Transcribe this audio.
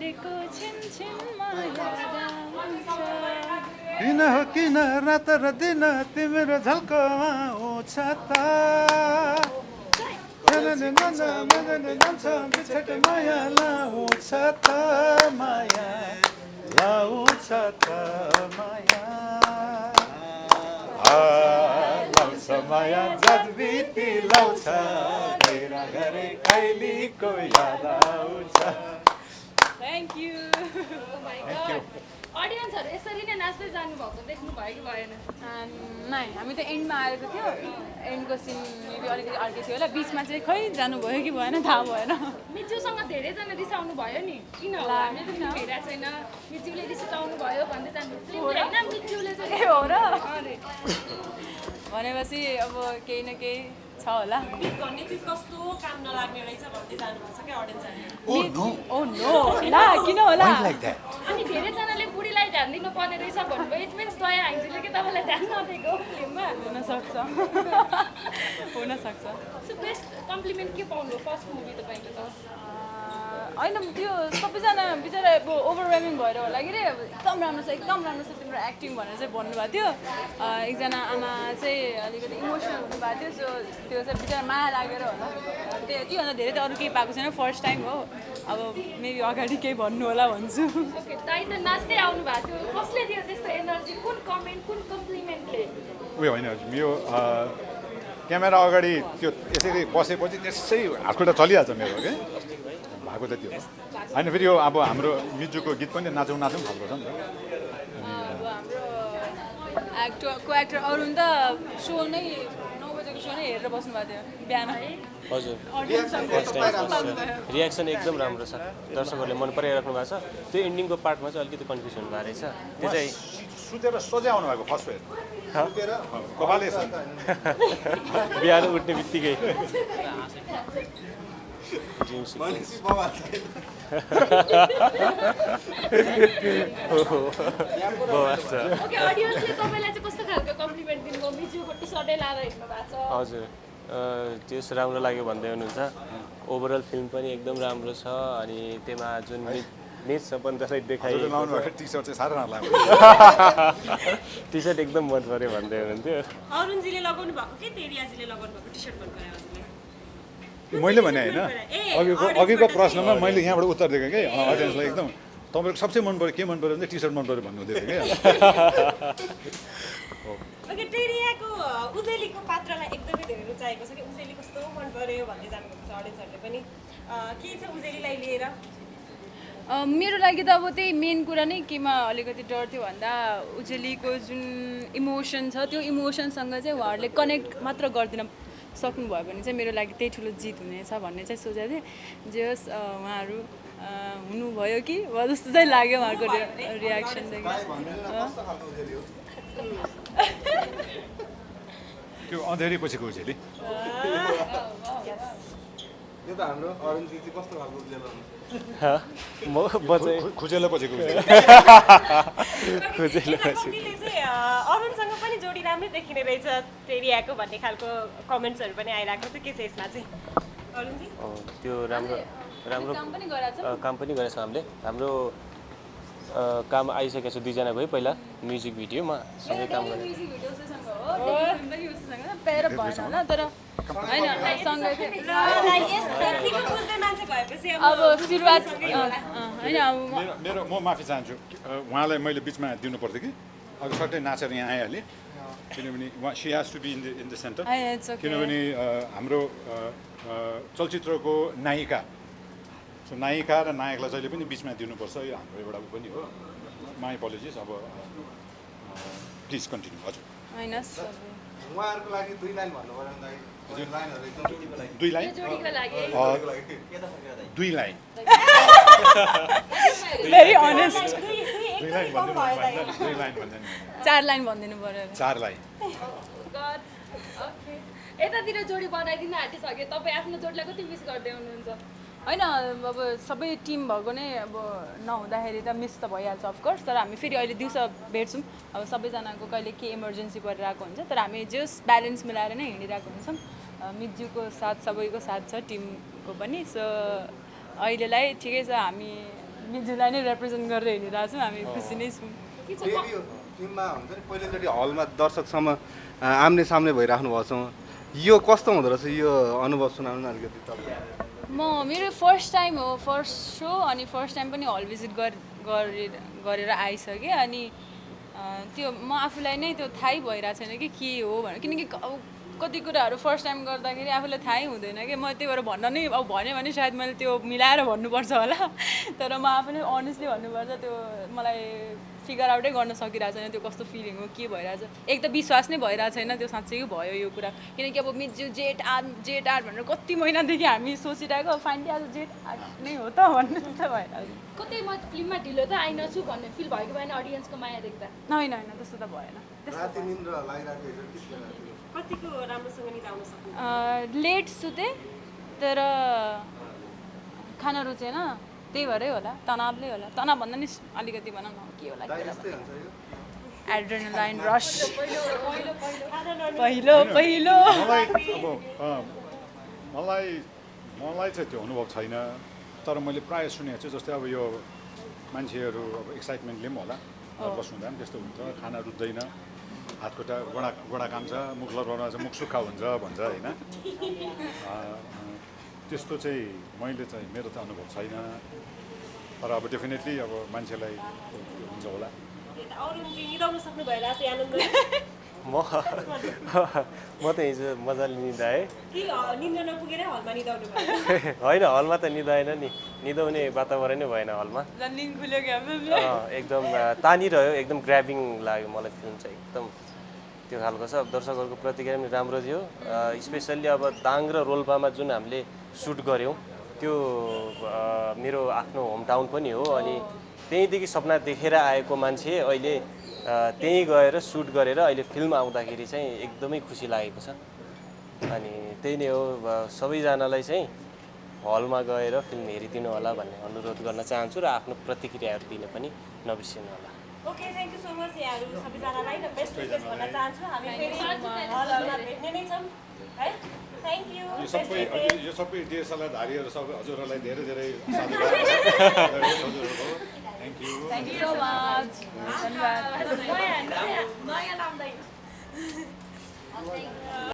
गरेको छिनछिनमा याद आउँछ किन हो किन रात र दिन तिम्रो झल्कोमा आउँछ त जान्छ बिछोड माया लाउँछ त माया लाउँछ त माया लाउँछ माया जगबिती लाउँछ तेरा घरे कहिलेको याद आउँछ थ्याङ्क यू अडियन्सहरू यसरी नै नाच्दै जानुभएको देख्नु भयो कि भएन नै हामी त एन्डमा आएको थियो एन्डको सिन मेबी अलिकति अर्कै थियो होला बिचमा चाहिँ खै जानुभयो कि भएन थाहा भएन मिचुसँग धेरैजना रिसाउनु भयो नि किन होला हामीले पनि भेटेको छैन मिचुले रिसाउनु भयो भन्दै जानु होइन मिचुले चाहिँ हो र अरे भनेपछि अब केही न केही छ होला भन्ने चिज कस्तो काम नलाग्ने रहेछ भन्दै जानुभएको छ क्या अडियन्सहरूले Oh no! ओ नो ला किन होला Why like that? अनि धेरैजनाले बुढीलाई ध्यान दिनु पर्ने रहेछ भन्नुभयो इट मिन्स दया हाइन्जीले कि तपाईँलाई ध्यान नदिएको फिल्ममा हुनसक्छ हुनसक्छ सो बेस्ट कम्प्लिमेन्ट के पाउनु फर्स्ट मुभी तपाईँको त होइन त्यो सबैजना बिचरा अब ओभरवेलमिङ भएर होला कि रे एकदम राम्रो छ तिम्रो एक्टिङ भनेर चाहिँ भन्नुभएको थियो एकजना आमा चाहिँ अलिकति इमोसनल हुनुभएको थियो सो त्यो चाहिँ बिचरा माया लागेर होला त्योभन्दा धेरै त अरू केही पाएको छैन फर्स्ट टाइम हो अब मेबी अगाडि केही भन्नु होला भन्छु ओके दाइ त नाच्दै आउनु भएको थियो कसले दियो त्यस्तो एनर्जी कुन कमेन्ट कुन कम्प्लिमेन्टले उयो होइन यो क्यामेरा अगाडि त्यो यसरी बसेपछि त्यसै हातखुट्टा चलिहाल्छ मेरो कि भएको चाहिँ त्यो होइन फेरि यो अब हाम्रो मिजुको गीत पनि नाचौँ नाचौँ खालको छ नि त अब हाम्रो को एक्टर अरुण त सो नै 9 बजेको सो नै हेरेर बस्नु भएको थियो बिहान हजुर अडियन्ससँग फर्स्ट टाइम रियाक्सन एकदम राम्रो छ दर्शकहरूले मन पराइराख्नु भएको छ त्यो एन्डिङको पार्टमा चाहिँ अलिकति कन्फ्युज हुनुभएको रहेछ त्यो चाहिँ सुतेर सोझै आउनु भएको फर्स्ट फेज सुतेर कपाले बिहान उठ्ने बित्तिकै ओके अडियन्सले तपाईँलाई चाहिँ कस्तो खालको कम्प्लिमेन्ट दिनुभयो मिजुको टी सर्टै लाएर हिँड्नु भएको छ हजुर त्यस राम्रो लाग्यो भन्दै हुनुहुन्छ ओभरअल फिल्म पनि एकदम राम्रो छ अनि त्यसमा जुन निज छ पनि त्यसलाई देखाइएको लाउनु भएको टी सर्ट चाहिँ साह्रै राम्रो लाग्यो टी सर्ट एकदम मन पऱ्यो भन्दै हुनुहुन्थ्यो अरुणजीले लगाउनु भएको कि तेरियाजीले लगाउनु भएको टी सर्ट मन पऱ्यो हजुरलाई मैले भने होइन अघिको प्रश्नमा मैले यहाँबाट उत्तर दिएको कि अडियन्सलाई एकदम तपाईँको सबसे मन पऱ्यो के मन पऱ्यो भने टी सर्ट मन पऱ्यो भन्नुहुँदै थियो कि ओके टेरियाको उजेलीको पात्रलाई एकदमै धेरै रुचाएको छ कि उजेली कस्तो मन पऱ्यो भन्दै जानुभएको छ अडियन्सहरूले पनि के छ उजेलीलाई लिएर मेरो लागि त अब त्यही मेन कुरा नै केमा अलिकति डर थियो भन्दा उजेलीको जुन इमोसन छ त्यो इमोसनसँग चाहिँ उहाँहरूले कनेक्ट मात्र गरिदिन सक्नुभयो भने चाहिँ मेरो लागि त्यही ठुलो जित हुनेछ भन्ने चाहिँ सोचेको थिएँ जे होस् उहाँहरू हुनुभयो कि वा जस्तो चाहिँ लाग्यो उहाँहरूको रियाक्सनदेखि त्यो अँधेरी पछिको उजेली यो त हाम्रो अरुणजी चाहिँ कस्तो खालको उजेलो म बचाइ खुजेलो पछिको उजेली कतिले चाहिँ अरुणसँग पनि जोडी राम्रै देखिने रहेछ टेरियाको भन्ने खालको कमेन्ट्सहरू पनि आइरहेको थियो के छ यसमा चाहिँ अरुणजी त्यो राम्रो राम्रो काम पनि गराएको छ काम पनि गरेछ हामीले हाम्रो काम आइसकेको छ दुईजनाको है पहिला म्युजिक भिडियोमा सँगै काम गरेँ म्युजिक भिडियो उसँग हो टेलिफिल्म पनि उसँग पेर भएन होला तर होइन सँगै मान्छे भएपछि अब सुरुवात होइन अब मेरो म माफी चाहन्छु उहाँलाई मैले बिचमा दिनु पर्थ्यो कि अब सट्टै नाचेर यहाँ आइहालेँ किनभने उहाँ she has to be in the centre किनभने हाम्रो चलचित्रको नायिका सो नायिका र नायकलाई जहिले पनि बिचमा दिनुपर्छ यो हाम्रो एउटा पनि हो माई एपोलोजिज अब प्लिज कन्टिन्यू हजुर होइन उहाँहरूको लागि 2 लाइन भन्नु पर्यो नि दाइ लाइनहरु एकदम 2 लाइन जोडीको लागि 2 लाइन भेरी अनेस्ट 2 लाइन भन्दैन 4 लाइन भनिदिनु पर्यो 4 लाइन God. Okay. यतातिर जोडी बनाइदिन आँटिसके तपाईँ आफ्नो जोडीलाई कति मिस गर्दै हुनुहुन्छ होइन अब सबै टिम भएको नै अब नहुँदाखेरि त मिस त भइहाल्छ अफकोर्स तर हामी फेरि अहिले दिउँसो भेट्छौँ अब सबैजनाको कहिले के इमर्जेन्सी परिरहेको हुन्छ तर हामी जस ब्यालेन्स मिलाएर नै हिँडिरहेको हुन्छौँ मिज्यूको साथ सबैको साथ छ टिमको पनि सो अहिलेलाई ठिकै छ हामी मिजुलाई नै रिप्रेजेन्ट गरेर हिँडिरहेको छौँ हामी खुसी नै छौँ फेरि यो फिल्ममा हुन्छ नि पहिलोचोटि हलमा दर्शकसम्म आम्ने सामने भइराख्नु भएको छ यो कस्तो हुँदो रहेछ यो अनुभव सुनाउनु न अलिकति तपाईँ मेरो फर्स्ट टाइम हो फर्स्ट सो अनि फर्स्ट टाइम पनि हल भिजिट गरेर आइसकेँ अनि त्यो म आफूलाई नै त्यो थाहै भइरहेको छैन कि हो भनेर किनकि कति कुराहरू फर्स्ट टाइम गर्दाखेरि आफूलाई थाहै हुँदैन कि म त्यही भएर भन्न नै अब भन्यो भने सायद मैले त्यो मिलाएर भन्नुपर्छ होला तर म आफूले अनेस्टली भन्नुपर्छ त्यो मलाई फिगर आउटै गर्न सकिरहेको छैन त्यो कस्तो फिलिङ हो के भइरहेछ एक त विश्वास नै भइरहेको छैन त्यो साँच्चै भयो यो कुरा किनकि अब मिजु जेट आर भनेर कति महिनादेखि हामी सोचिरहेको फाइनली आज जेट आर नै हो त भन्ने जस्तो भइरहेको कतै म फिल्ममा ढिलो त आइनछु भन्ने फिल भएको भएन अडियन्सको माया देख्दा होइन त्यस्तो त भएन राति निन्द्रा लागिरहेको कतिको राम्रोसँग निदाउन सक्नु लेट सुते तर खाना रुचेन त्यही भएरै होला तनावले होला तनाव भन्दा नि अलिकति भनौँ न के होला यस्तै हुन्छ यो एड्रेनलाइन रस पहिलो मलाई चाहिँ त्यो अनुभव छैन तर मैले प्रायः सुनेको छु जस्तै अब यो मान्छेहरू अब एक्साइटमेन्टले पनि होला बस्नुहुँदा पनि त्यस्तो हुन्छ खाना रुच्दैन हातखुट्टा गोडा काम्छ मुख लर्काउनु चाहिँ मुख सुक्खा हुन्छ भन्छ होइन त्यस्तो चाहिँ मैले चाहिँ मेरो त अनुभव छैन तर अब डेफिनेटली अब मान्छेलाई हुन्छ होला निदाउन सक्नु भएर आनन्द म त हिजो मजाले निदाएँ कि निन्द्रा नपुगेर हलमा निदाउनु भयो होइन हलमा त निदाएन नि निदाउने वातावरणै भएन हलमा निन्द खुल्यो क्या एकदम तानिरह्यो एकदम ग्राबिङ लाग्यो मलाई फिल्म चाहिँ एकदम त्यो खालको छ दर्शकहरूको प्रतिक्रिया पनि राम्रो थियो स्पेसल्ली अब दाङ र रोल्पामा जुन हामीले सुट गऱ्यौँ त्यो मेरो आफ्नो होम टाउन पनि हो अनि त्यहीँदेखि सपना देखेर आएको मान्छे अहिले त्यहीँ गएर सुट गरेर अहिले फिल्म आउँदाखेरि चाहिँ एकदमै खुसी लागेको छ अनि त्यही नै हो सबैजनालाई चाहिँ हलमा गएर फिल्म हेरिदिनु होला भन्ने अनुरोध गर्न चाहन्छु र आफ्नो प्रतिक्रियाहरू दिन पनि नबिर्सिनु होला okay thank you so much यहाँहरू सबैजनालाई र बेस्ट विसेस भन्न चाहन्छु हामी फेरि हलमा भेट्ने नै छौँ है थ्याङ्क यू यो सबै डिएसएलआर धारीहरू सबै हजुरहरूलाई धेरै धेरै साधुवाद थ्याङ्क यू सो मच धन्यवाद नयाँ लाउँदैन